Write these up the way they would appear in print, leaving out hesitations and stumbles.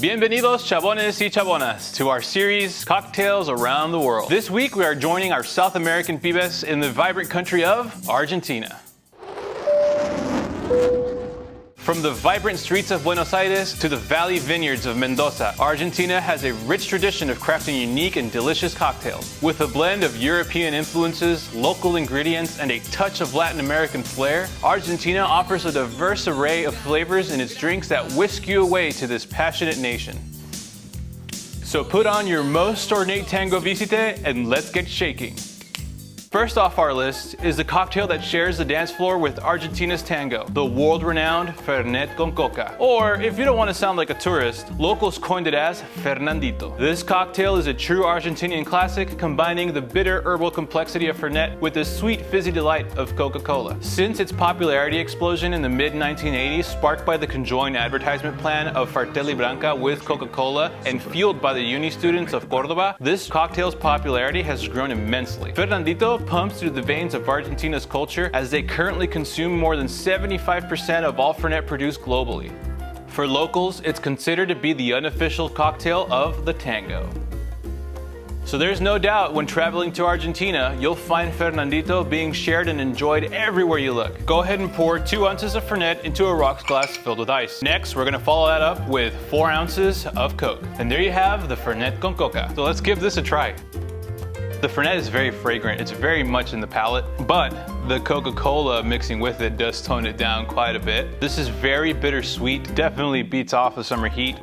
Bienvenidos chabones y chabonas to our series Cocktails Around the World. This week we are joining our South American pibes in the vibrant country of Argentina. From the vibrant streets of Buenos Aires to the valley vineyards of Mendoza, Argentina has a rich tradition of crafting unique and delicious cocktails. With a blend of European influences, local ingredients, and a touch of Latin American flair, Argentina offers a diverse array of flavors in its drinks that whisk you away to this passionate nation. So put on your most ornate tango visite and let's get shaking. First off our list is the cocktail that shares the dance floor with Argentina's tango, the world-renowned Fernet con Coca. Or, if you don't want to sound like a tourist, locals coined it as Fernandito. This cocktail is a true Argentinian classic, combining the bitter herbal complexity of Fernet with the sweet fizzy delight of Coca-Cola. Since its popularity explosion in the mid-1980s, sparked by the conjoined advertisement plan of Fratelli Branca with Coca-Cola and fueled by the uni students of Cordoba, this cocktail's popularity has grown immensely. Fernandito pumps through the veins of Argentina's culture as they currently consume more than 75% of all Fernet produced globally. For locals, it's considered to be the unofficial cocktail of the tango. So there's no doubt when traveling to Argentina, you'll find Fernandito being shared and enjoyed everywhere you look. Go ahead and pour 2 ounces of Fernet into a rocks glass filled with ice. Next, we're gonna follow that up with 4 ounces of Coke. And there you have the Fernet con Coca. So let's give this a try. The Fernet is very fragrant, it's very much in the palate, but the Coca-Cola mixing with it does tone it down quite a bit. This is very bittersweet, definitely beats off the summer heat.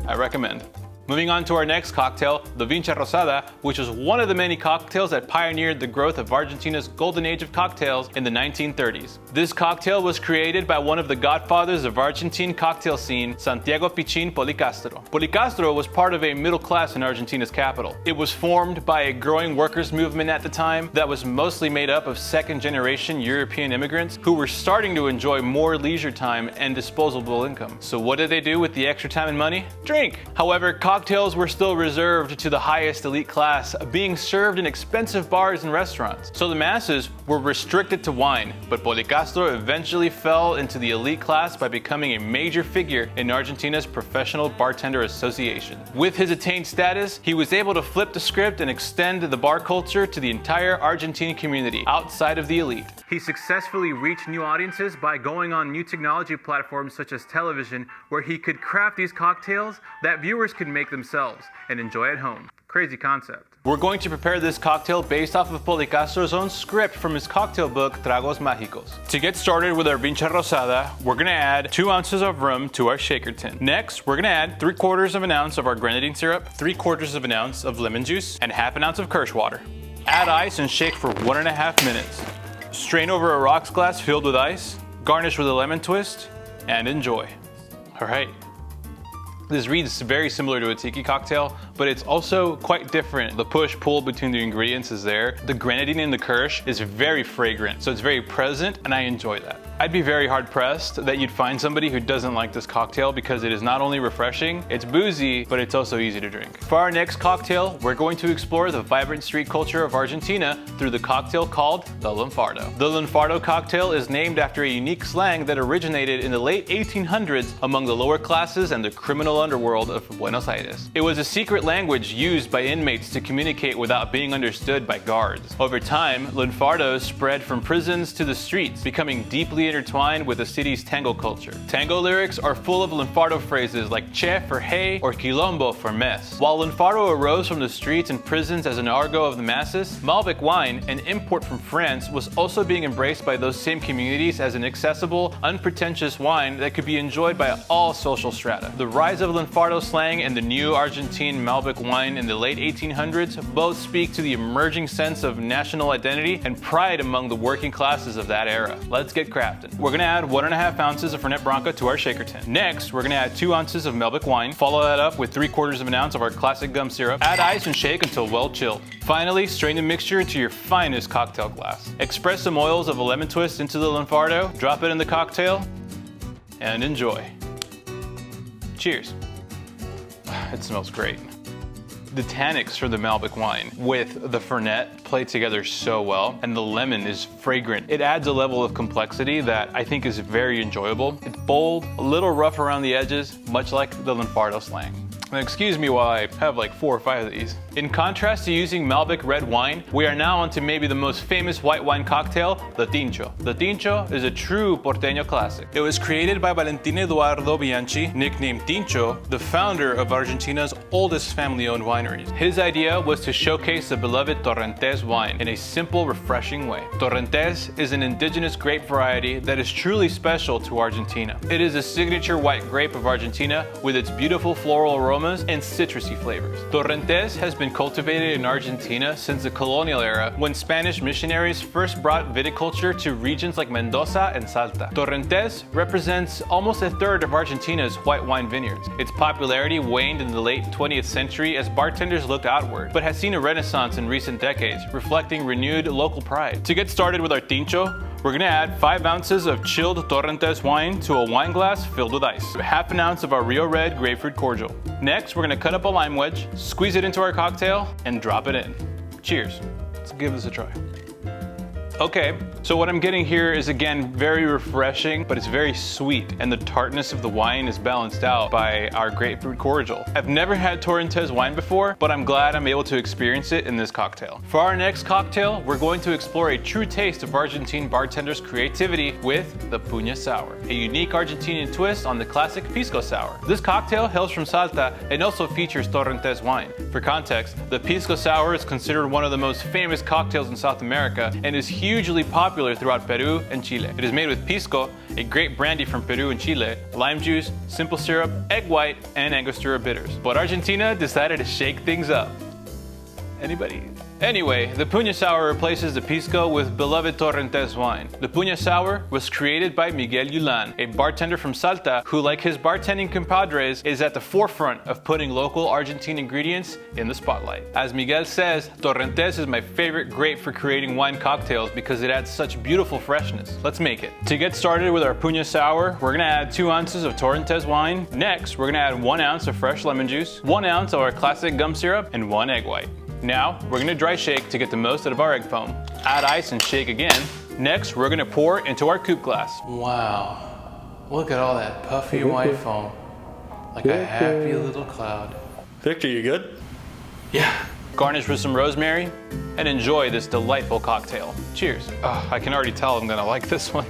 I recommend. Moving on to our next cocktail, the Vincha Rosada, which was one of the many cocktails that pioneered the growth of Argentina's golden age of cocktails in the 1930s. This cocktail was created by one of the godfathers of Argentine cocktail scene, Santiago Pichín Policastro. Policastro was part of a middle class in Argentina's capital. It was formed by a growing workers' movement at the time that was mostly made up of second-generation European immigrants who were starting to enjoy more leisure time and disposable income. So what did they do with the extra time and money? Drink! However, cocktails were still reserved to the highest elite class, being served in expensive bars and restaurants. So the masses were restricted to wine, but Policastro eventually fell into the elite class by becoming a major figure in Argentina's Professional Bartender Association. With his attained status, he was able to flip the script and extend the bar culture to the entire Argentine community outside of the elite. He successfully reached new audiences by going on new technology platforms such as television, where he could craft these cocktails that viewers could make themselves and enjoy at home. Crazy concept. We're going to prepare this cocktail based off of Policastro's own script from his cocktail book, Tragos Mágicos. To get started with our Vincha Rosada, we're gonna add 2 ounces of rum to our shaker tin. Next, we're gonna add 3/4 of an ounce of our grenadine syrup, 3/4 of an ounce of lemon juice, and 1/2 ounce of kirsch water. Add ice and shake for 1.5 minutes. Strain over a rocks glass filled with ice, garnish with a lemon twist, and enjoy. All right. This reads very similar to a tiki cocktail, but it's also quite different. The push-pull between the ingredients is there. The grenadine and the kirsch is very fragrant, so it's very present, and I enjoy that. I'd be very hard-pressed that you'd find somebody who doesn't like this cocktail because it is not only refreshing, it's boozy, but it's also easy to drink. For our next cocktail, we're going to explore the vibrant street culture of Argentina through the cocktail called the Lunfardo. The Lunfardo cocktail is named after a unique slang that originated in the late 1800s among the lower classes and the criminal underworld of Buenos Aires. It was a secret language used by inmates to communicate without being understood by guards. Over time, Lunfardo spread from prisons to the streets, becoming deeply intertwined with the city's tango culture. Tango lyrics are full of Lunfardo phrases like che for hey or quilombo for mess. While Lunfardo arose from the streets and prisons as an argot of the masses, Malbec wine, an import from France, was also being embraced by those same communities as an accessible, unpretentious wine that could be enjoyed by all social strata. The rise of Lunfardo slang and the new Argentine Malbec wine in the late 1800s both speak to the emerging sense of national identity and pride among the working classes of that era. Let's get crafting. We're gonna add 1.5 ounces of Fernet Branca to our shaker tin. Next, we're gonna add 2 ounces of Malbec wine. Follow that up with 3/4 of an ounce of our classic gum syrup. Add ice and shake until well chilled. Finally, strain the mixture into your finest cocktail glass. Express some oils of a lemon twist into the Lunfardo, drop it in the cocktail, and enjoy. Cheers. It smells great. The tannics for the Malbec wine with the Fernet play together so well, and the lemon is fragrant. It adds a level of complexity that I think is very enjoyable. It's bold, a little rough around the edges, much like the Lunfardo slang. And excuse me while I have like 4 or 5 of these. In contrast to using Malbec red wine, we are now onto maybe the most famous white wine cocktail, the Tincho. The Tincho is a true porteño classic. It was created by Valentin Eduardo Bianchi, nicknamed Tincho, the founder of Argentina's oldest family-owned wineries. His idea was to showcase the beloved Torrentes wine in a simple, refreshing way. Torrentes is an indigenous grape variety that is truly special to Argentina. It is a signature white grape of Argentina with its beautiful floral aromas and citrusy flavors. Torrentes has been cultivated in Argentina since the colonial era, when Spanish missionaries first brought viticulture to regions like Mendoza and Salta. Torrentes represents almost a third of Argentina's white wine vineyards. Its popularity waned in the late 20th century as bartenders looked outward, but has seen a renaissance in recent decades, reflecting renewed local pride. To get started with our Tincho, we're gonna add 5 ounces of chilled Torrentes wine to a wine glass filled with ice. Half an ounce of our Rio Red grapefruit cordial. Next, we're gonna cut up a lime wedge, squeeze it into our cocktail, and drop it in. Cheers. Let's give this a try. Okay, so what I'm getting here is again very refreshing, but it's very sweet, and the tartness of the wine is balanced out by our grapefruit cordial. I've never had Torrentes wine before, but I'm glad I'm able to experience it in this cocktail. For our next cocktail, we're going to explore a true taste of Argentine bartenders' creativity with the Puña Sour, a unique Argentinian twist on the classic Pisco Sour. This cocktail hails from Salta and also features Torrentes wine. For context, the Pisco Sour is considered one of the most famous cocktails in South America and is hugely popular throughout Peru and Chile. It is made with pisco, a great brandy from Peru and Chile, lime juice, simple syrup, egg white, and Angostura bitters. But Argentina decided to shake things up. Anybody? Anyway, the Puña Sour replaces the Pisco with beloved Torrentes wine. The Puña Sour was created by Miguel Yulan, a bartender from Salta who, like his bartending compadres, is at the forefront of putting local Argentine ingredients in the spotlight. As Miguel says, Torrentes is my favorite grape for creating wine cocktails because it adds such beautiful freshness. Let's make it. To get started with our Puña Sour, we're gonna add 2 ounces of Torrentes wine. Next, we're gonna add 1 ounce of fresh lemon juice, 1 ounce of our classic gum syrup, and 1 egg white. Now, we're gonna dry shake to get the most out of our egg foam. Add ice and shake again. Next, we're gonna pour into our coupe glass. Wow, look at all that puffy white foam. Like a happy little cloud. Victor, you good? Yeah. Garnish with some rosemary and enjoy this delightful cocktail. Cheers. Oh, I can already tell I'm gonna like this one.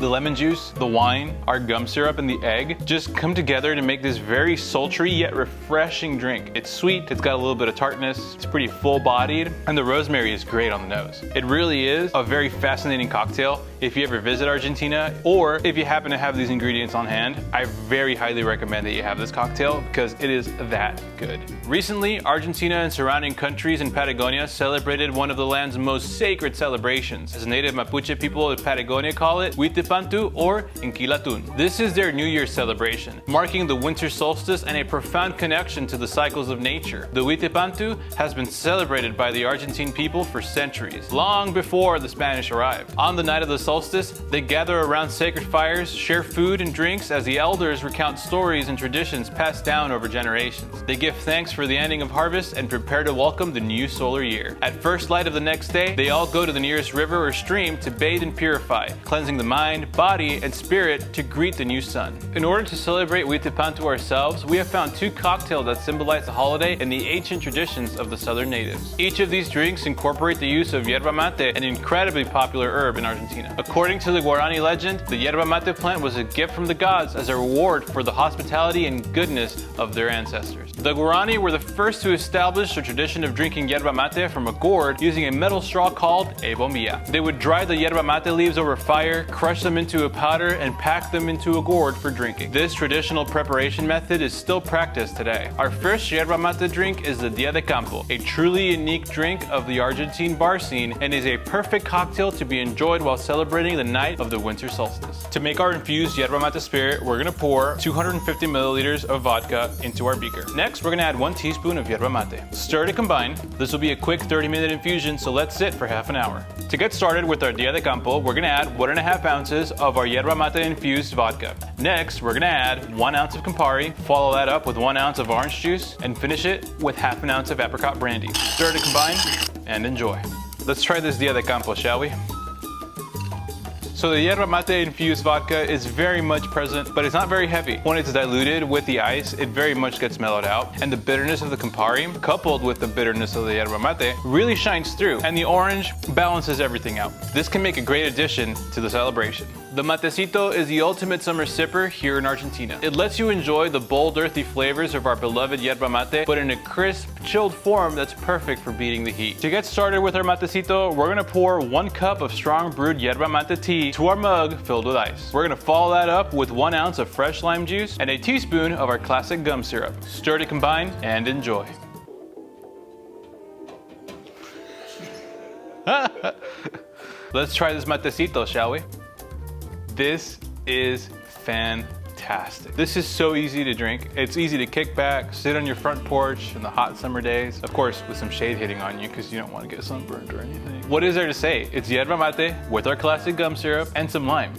The lemon juice, the wine, our gum syrup, and the egg just come together to make this very sultry yet refreshing drink. It's sweet, it's got a little bit of tartness, it's pretty full-bodied, and the rosemary is great on the nose. It really is a very fascinating cocktail. If you ever visit Argentina, or if you happen to have these ingredients on hand, I very highly recommend that you have this cocktail because it is that good. Recently, Argentina and surrounding countries in Patagonia celebrated one of the land's most sacred celebrations. As native Mapuche people of Patagonia call it, Huitzipantu or Inquilatun. This is their New Year's celebration, marking the winter solstice and a profound connection to the cycles of nature. The Huitzipantu has been celebrated by the Argentine people for centuries, long before the Spanish arrived. On the night of the solstice, they gather around sacred fires, share food and drinks as the elders recount stories and traditions passed down over generations. They give thanks for the ending of harvest and prepare to welcome the new solar year. At first light of the next day, they all go to the nearest river or stream to bathe and purify, cleansing the mind, body, and spirit to greet the new sun. In order to celebrate Huitzipantu ourselves, we have found 2 cocktails that symbolize the holiday and the ancient traditions of the southern natives. Each of these drinks incorporate the use of yerba mate, an incredibly popular herb in Argentina. According to the Guarani legend, the yerba mate plant was a gift from the gods as a reward for the hospitality and goodness of their ancestors. The Guarani were the first to establish a tradition of drinking yerba mate from a gourd using a metal straw called a bombilla. They would dry the yerba mate leaves over fire, crush them into a powder, and pack them into a gourd for drinking. This traditional preparation method is still practiced today. Our first yerba mate drink is the Dia de Campo, a truly unique drink of the Argentine bar scene and is a perfect cocktail to be enjoyed while celebrating the night of the winter solstice. To make our infused yerba mate spirit, we're going to pour 250 milliliters of vodka into our beaker. Next, we're going to add 1 teaspoon of yerba mate. Stir to combine. This will be a quick 30-minute infusion, so let's sit for half an hour. To get started with our Dia de Campo, we're going to add 1.5 ounces ounces of our yerba mate infused vodka. Next, we're gonna add 1 ounce of Campari, follow that up with 1 ounce of orange juice, and finish it with half an ounce of apricot brandy. Stir to combine and enjoy. Let's try this Dia de Campo, shall we? So the yerba mate infused vodka is very much present, but it's not very heavy. When it's diluted with the ice, it very much gets mellowed out, and the bitterness of the Campari, coupled with the bitterness of the yerba mate, really shines through, and the orange balances everything out. This can make a great addition to the celebration. The Matecito is the ultimate summer sipper here in Argentina. It lets you enjoy the bold, earthy flavors of our beloved yerba mate, but in a crisp, chilled form that's perfect for beating the heat. To get started with our Matecito, we're gonna pour 1 cup of strong brewed yerba mate tea to our mug filled with ice. We're gonna follow that up with 1 ounce of fresh lime juice and a teaspoon of our classic gum syrup. Stir to combine and enjoy. Let's try this Matecito, shall we? This is fantastic. This is so easy to drink. It's easy to kick back, sit on your front porch in the hot summer days. Of course, with some shade hitting on you because you don't want to get sunburned or anything. What is there to say? It's yerba mate with our classic gum syrup and some lime.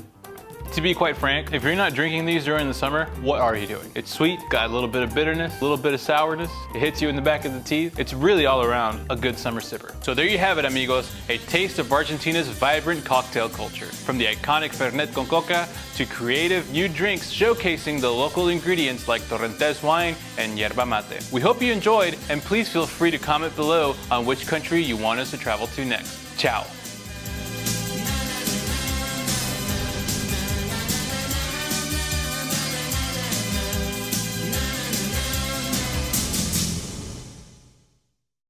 To be quite frank, if you're not drinking these during the summer, what are you doing? It's sweet, got a little bit of bitterness, a little bit of sourness. It hits you in the back of the teeth. It's really all around a good summer sipper. So there you have it, amigos, a taste of Argentina's vibrant cocktail culture. From the iconic Fernet con Coca to creative new drinks showcasing the local ingredients like Torrentes wine and yerba mate. We hope you enjoyed, and please feel free to comment below on which country you want us to travel to next. Ciao.